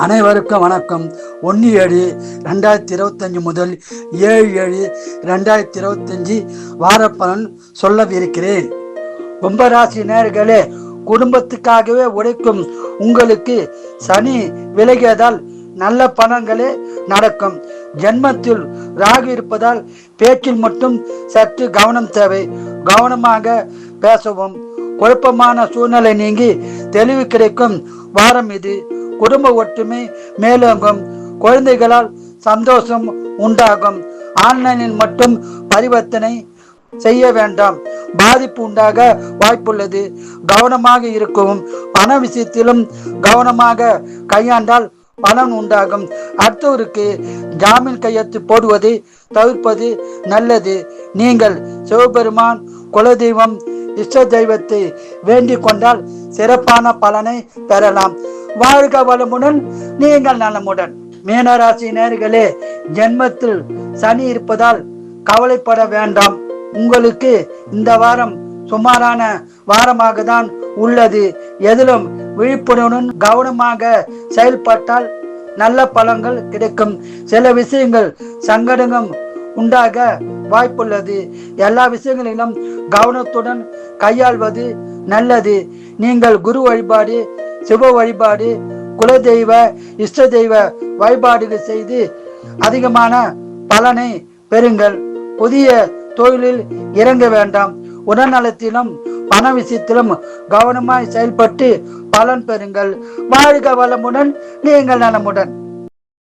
அனைவருக்கும் வணக்கம். 1/7/2025 முதல் 7/7/2025 வாரப்பலன் சொல்லவிருக்கிறேன். கும்பராசி நேயர்களே, குடும்பத்துக்காகவே உழைக்கும் உங்களுக்கு சனி விலகியதால் நல்ல பலன்களே நடக்கும். ஜென்மத்தில் ராகு இருப்பதால் பேச்சில் மட்டும் சற்று கவனம் தேவை. கவனமாக பேசவும். குழப்பமான சூழ்நிலை நீங்கி தெளிவு கிடைக்கும் வாரம் இது. குடும்ப ஒற்றுமை மேலோங்கும். குழந்தைகளால் சந்தோஷம் உண்டாகும். ஆன்லைனில் மட்டும் பரிவர்த்தனை செய்ய வேண்டாம், பாதிப்பு உண்டாக வாய்ப்புள்ளது. கவனமாக இருக்கவும். பண விஷயத்திலும் கவனமாக கையாண்டால் பலன் உண்டாகும். அடுத்தவருக்கு ஜாமீன் கையெழுத்து போடுவதை தவிர்ப்பது நல்லது. நீங்கள் சிவபெருமான், குலதெய்வம், இஷ்ட தெய்வத்தை வேண்டிக் கொண்டால் சிறப்பான பலனை பெறலாம். வாழ்க வளமுடன், நீங்கள் நலமுடன். மீனராசி நேயர்களே, ஜென்மத்தில் சனி இருப்பதால் கவலைப்பட வேண்டாம். உங்களுக்கு இந்த வாரம் சுமாரான வாரமாக தான் உள்ளது. எதிலும் விழிப்புணர்வுடன் கவனமாக செயல்பட்டால் நல்ல பலன்கள் கிடைக்கும். சில விஷயங்கள் சங்கடங்கள் உண்டாக வாய்ப்புள்ளது. எல்லா விஷயங்களிலும் கவனத்துடன் கையாள்வது நல்லது. நீங்கள் குரு வழிபாடு, சிவ வழிபாடு, குலதெய்வ, இஷ்ட தெய்வ வழிபாடுகள் செய்து அதிகமான பலனை பெறுங்கள். புதிய தொழிலில் இறங்க வேண்டாம். உடல்நலத்திலும் பண விஷயத்திலும் கவனமாய் செயல்பட்டு பலன் பெறுங்கள். வாழ்க வளமுடன், நீங்கள் நலமுடன்.